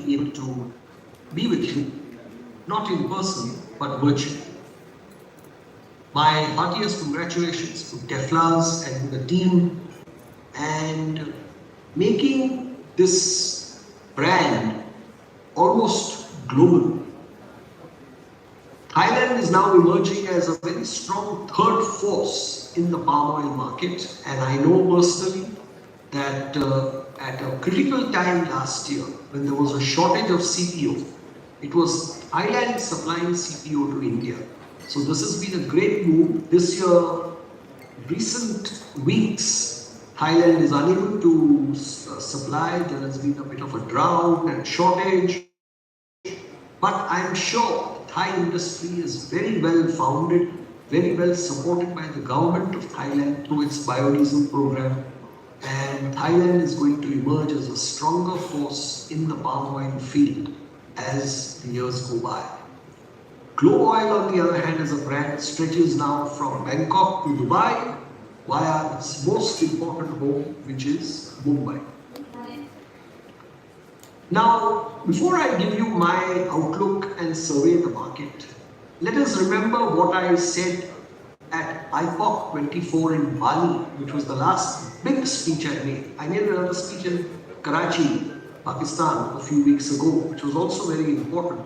be able to be with you, not in person, but virtually. My heartiest congratulations to Teflas and the team and making this brand almost global. Thailand is now emerging as a very strong third force in the palm oil market, and I know personally that at a critical time last year, when there was a shortage of CPO, it was Thailand supplying CPO to India. So this has been a great move. This year, recent weeks, Thailand is unable to supply. There has been a bit of a drought and shortage. But I'm sure the Thai industry is very well founded, very well supported by the government of Thailand through its biodiesel program. And Thailand is going to emerge as a stronger force in the palm oil field as the years go by. GLOBOIL, on the other hand, as a brand, stretches now from Bangkok to Dubai via its most important home, which is Mumbai. Now, before I give you my outlook and survey the market, let us remember what I said at IPOC 24 in Bali, which was the last big speech I made. I made another speech in Karachi, Pakistan, a few weeks ago, which was also very important.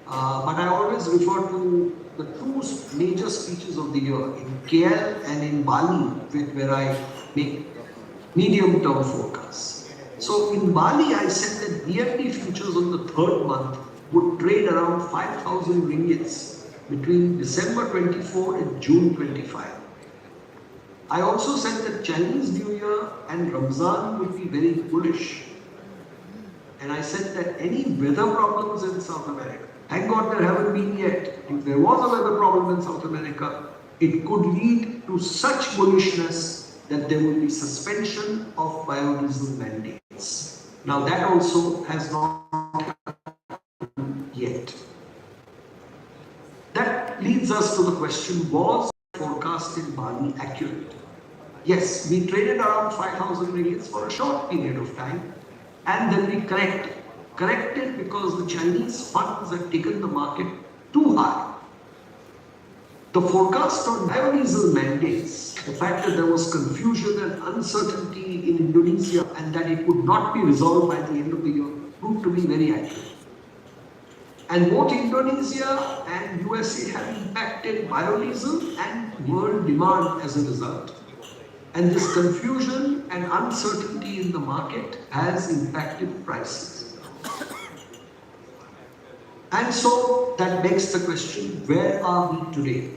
But I always refer to the two major speeches of the year in KL and in Bali, where I make medium-term forecasts. So in Bali, I said that BND futures on the third month would trade around 5,000 ringgits between December 24 and June 25. I also said that Chinese New Year and Ramzan would be very bullish. And I said that any weather problems in South America, thank God there haven't been yet. If there was a weather problem in South America, it could lead to such bullishness that there will be suspension of biodiesel mandates. Now that also has not happened yet. That leads us to the question, was the forecast in Bali accurate? Yes, we traded around 5,000 ringgits for a short period of time, and then we corrected because the Chinese funds had taken the market too high. The forecast on biodiesel mandates, the fact that there was confusion and uncertainty in Indonesia and that it would not be resolved by the end of the year, proved to be very accurate. And both Indonesia and USA have impacted biodiesel and world demand as a result. And this confusion and uncertainty in the market has impacted prices. And so that begs the question, where are we today?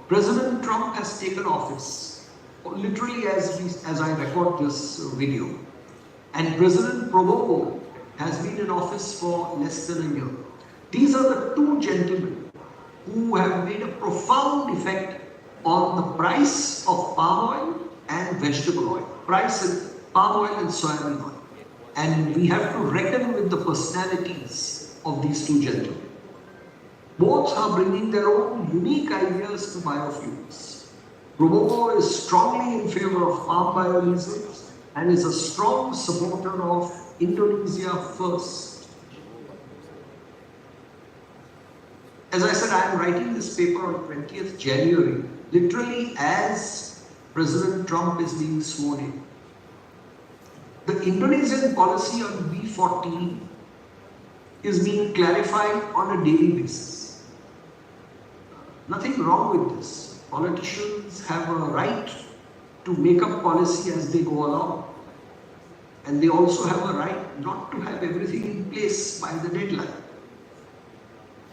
President Trump has taken office, literally as I record this video. And President Prabowo has been in office for less than a year. These are the two gentlemen who have made a profound effect on the price of palm oil and vegetable oil, price of palm oil and soybean oil. And we have to reckon with the personalities of these two gentlemen. Both are bringing their own unique ideas to biofuels. Prabowo is strongly in favor of palm biodiesel and is a strong supporter of Indonesia first. As I said, I am writing this paper on 20th January, literally as President Trump is being sworn in. The Indonesian policy on B14 is being clarified on a daily basis. Nothing wrong with this. Politicians have a right to make up policy as they go along. And they also have a right not to have everything in place by the deadline.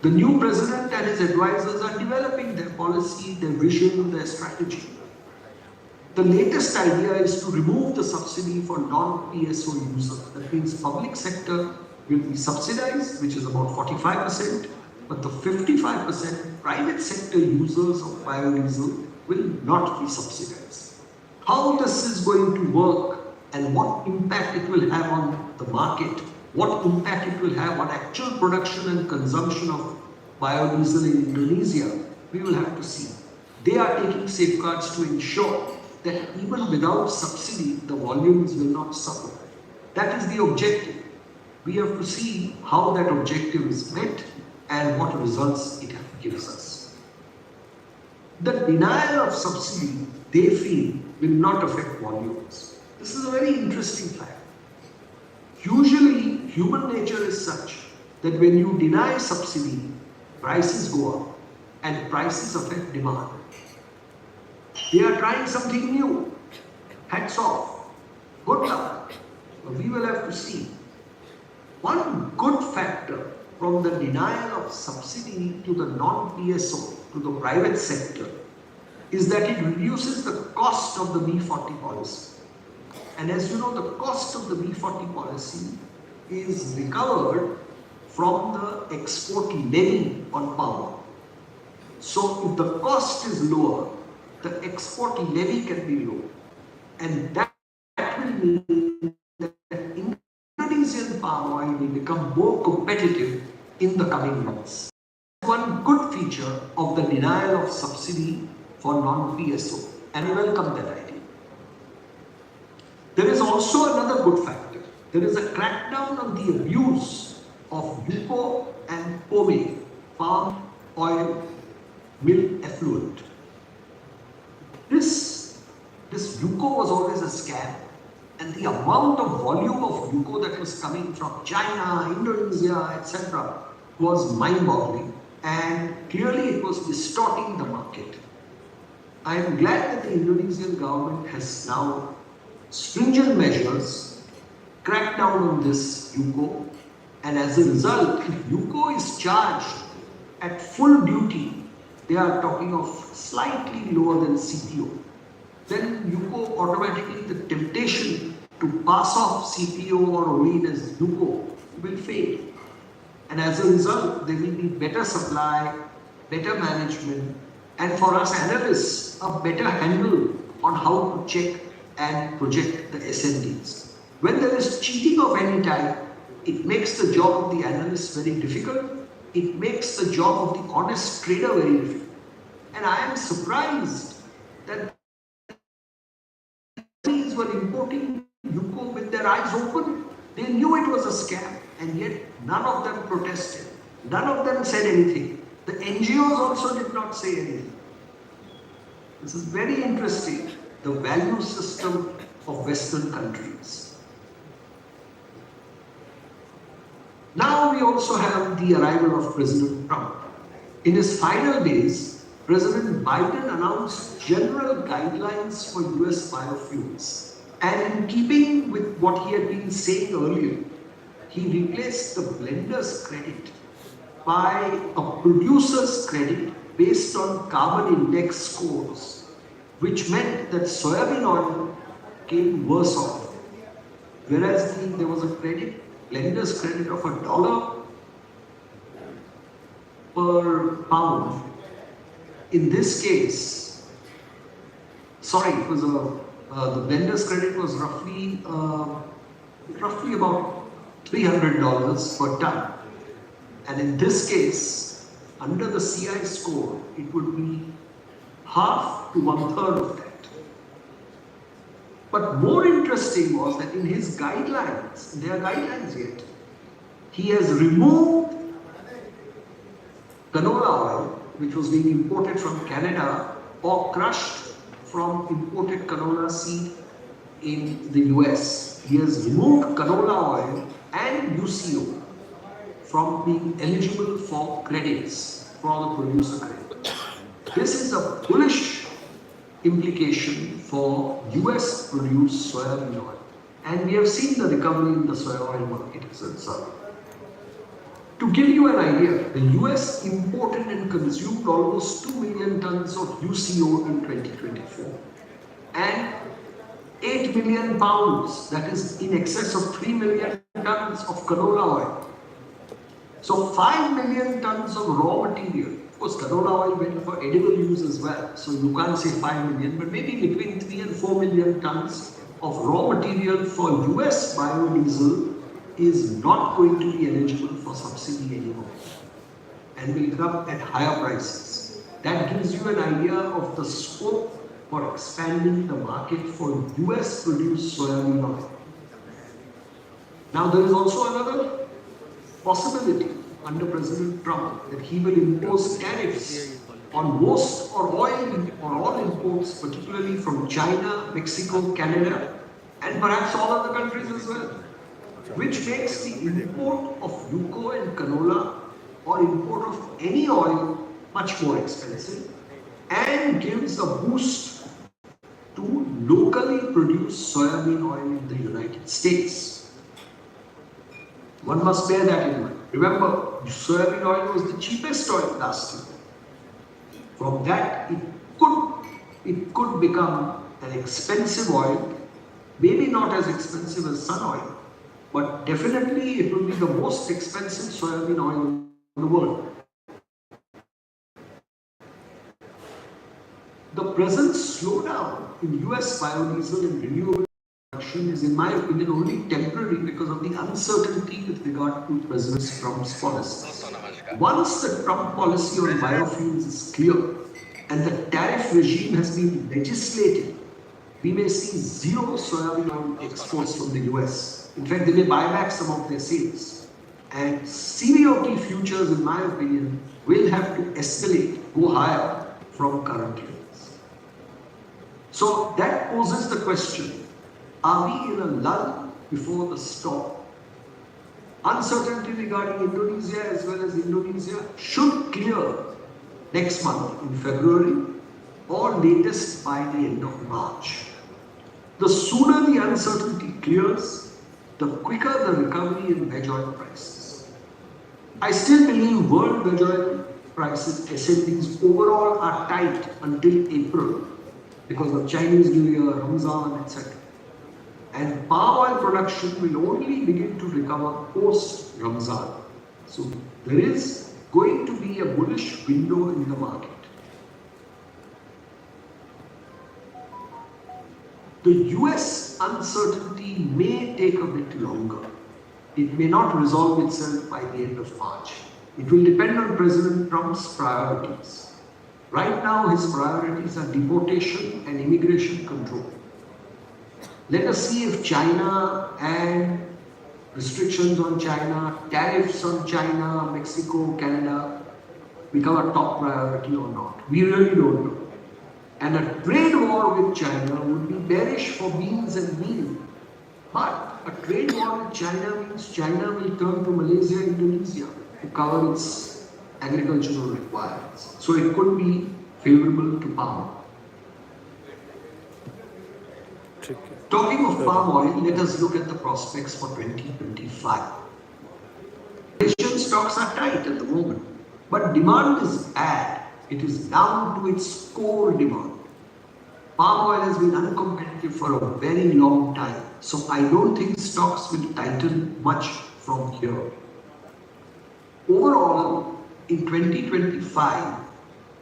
The new president and his advisors are developing their policy, their vision, their strategy. The latest idea is to remove the subsidy for non-PSO users. That means public sector will be subsidized, which is about 45%, but the 55% private sector users of biodiesel will not be subsidized. How this is going to work and what impact it will have on the market, what impact it will have on actual production and consumption of biodiesel in Indonesia, we will have to see. They are taking safeguards to ensure that even without subsidy, the volumes will not suffer. That is the objective. We have to see how that objective is met and what results it gives us. The denial of subsidy, they feel, will not affect volumes. This is a very interesting fact. Usually, human nature is such that when you deny subsidy, prices go up and prices affect demand. They are trying something new. Hats off. Good luck. We will have to see. One good factor from the denial of subsidy to the non-PSO, to the private sector, is that it reduces the cost of the B40 policy. And as you know, the cost of the B40 policy is recovered from the export levy on palm oil. So if the cost is lower, the export levy can be low. And that will mean that Indonesian palm oil will become more competitive in the coming months. One good feature of the denial of subsidy for non-PSO, and I welcome that idea. There is also another good factor. There is a crackdown on the abuse of UCO and POME, palm oil mill effluent. This UCO was always a scam, and the amount of volume of UCO that was coming from China, Indonesia, etc. was mind-boggling, and clearly it was distorting the market. I am glad that the Indonesian government has now stringent measures, crack down on this UCO, and as a result, if UCO is charged at full duty, they are talking of slightly lower than CPO. Then UCO automatically, the temptation to pass off CPO or Olin as UCO will fade. And as a result, there will be better supply, better management, and for us analysts, a better handle on how to check and project the SNDs. When there is cheating of any type, it makes the job of the analyst very difficult. It makes the job of the honest trader very difficult. And I am surprised that these were importing UCO with their eyes open. They knew it was a scam, and yet none of them protested. None of them said anything. The NGOs also did not say anything. This is very interesting, the value system of Western countries. Now we also have the arrival of President Trump. In his final days, President Biden announced general guidelines for US biofuels. And in keeping with what he had been saying earlier, he replaced the blender's credit by a producer's credit based on carbon index scores, which meant that soybean oil came worse off. Whereas there was a credit, blender's credit of $1 per pound. In this case, it was the blender's credit was roughly about $300 per ton. And in this case, under the CI score, it would be half to 1/3 of that. But more interesting was that in his guidelines, there are guidelines yet, he has removed canola oil, which was being imported from Canada or crushed from imported canola seed in the US. He has removed canola oil and UCO from being eligible for credits for the producer credit. This is a bullish implication for US produced soybean oil. And we have seen the recovery in the soy oil market as a result. To give you an idea, the US imported and consumed almost 2 million tons of UCO in 2024 and 8 million pounds, that is in excess of 3 million tons of canola oil. So 5 million tons of raw material. Of course, canola oil went for edible use as well, so you can't say 5 million, but maybe between 3 and 4 million tons of raw material for US biodiesel is not going to be eligible for subsidy anymore and will come at higher prices. That gives you an idea of the scope for expanding the market for US produced soybean oil. Now there is also another possibility under President Trump that he will impose tariffs on most or all imports, particularly from China, Mexico, Canada, and perhaps all other countries as well, which makes the import of UCO and canola or import of any oil much more expensive and gives a boost to locally produced soybean oil in the United States. One must bear that in mind. Remember, soybean oil was the cheapest oil last year. From that, it could become an expensive oil, maybe not as expensive as sun oil, but definitely it will be the most expensive soybean oil in the world. The present slowdown in US biodiesel and renewable production is, in my opinion, only temporary because of the uncertainty with regard to President Trump's policies. Once the Trump policy on biofuels is clear and the tariff regime has been legislated, we may see zero soybean oil exports from the US. In fact, they may buy back some of their sales. And CBOT futures, in my opinion, will have to escalate, go higher from current levels. So that poses the question, are we in a lull before the storm? Uncertainty regarding Indonesia as well as Indonesia should clear next month in February or latest by the end of March. The sooner the uncertainty clears, the quicker the recovery in veg oil prices. I still believe world veg oil prices, SNDs overall are tight until April because of Chinese New Year, Ramzan, etc. And palm oil production will only begin to recover post-Ramzan. So there is going to be a bullish window in the market. The US uncertainty may take a bit longer. It may not resolve itself by the end of March. It will depend on President Trump's priorities. Right now, his priorities are deportation and immigration control. Let us see if China and restrictions on China, tariffs on China, Mexico, Canada become a top priority or not. We really don't know. And a trade war with China would be bearish for beans and meal. But a trade war with China means China will turn to Malaysia, Indonesia to cover its agricultural requirements. So it could be favorable to palm oil. Talking of palm oil, let us look at the prospects for 2025. Asian stocks are tight at the moment, but demand is bad. It is down to its core demand. Palm oil has been uncompetitive for a very long time, so I don't think stocks will tighten much from here. Overall, in 2025,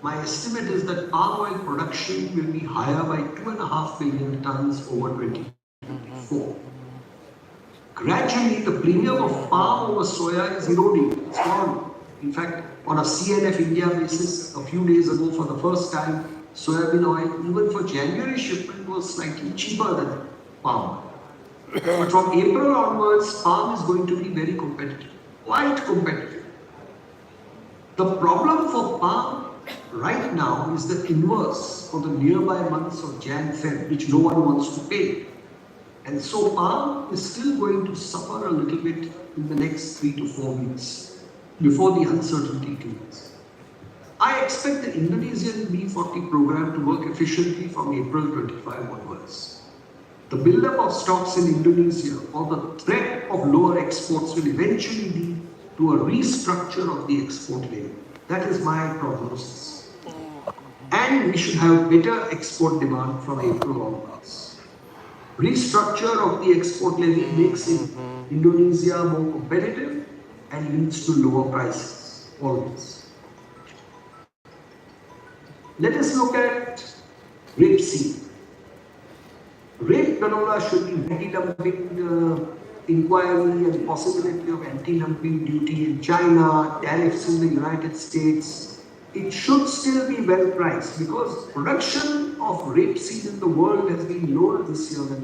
my estimate is that palm oil production will be higher by 2.5 million tons over 2024. Gradually, the premium of palm over soya is eroding. It's gone. In fact, on a CNF India basis, a few days ago, for the first time, soybean oil, even for January shipment, was slightly cheaper than palm oil. But from April onwards, palm is going to be very competitive, quite competitive. The problem for palm right now is the inverse for the nearby months of Jan-Feb, which no one wants to pay. And so palm is still going to suffer a little bit in the next 3 to 4 weeks before the uncertainty clears. I expect the Indonesian B40 program to work efficiently from April 25 onwards. The buildup of stocks in Indonesia or the threat of lower exports will eventually lead to a restructure of the export levy. That is my prognosis. And we should have better export demand from April onwards. Restructure of the export levy makes Indonesia more competitive and leads to lower prices, always. Let us look at rapeseed. Rape canola should be anti-dumping inquiry and possibility of anti-dumping duty in China, tariffs in the United States. It should still be well priced because production of rapeseed in the world has been lower this year than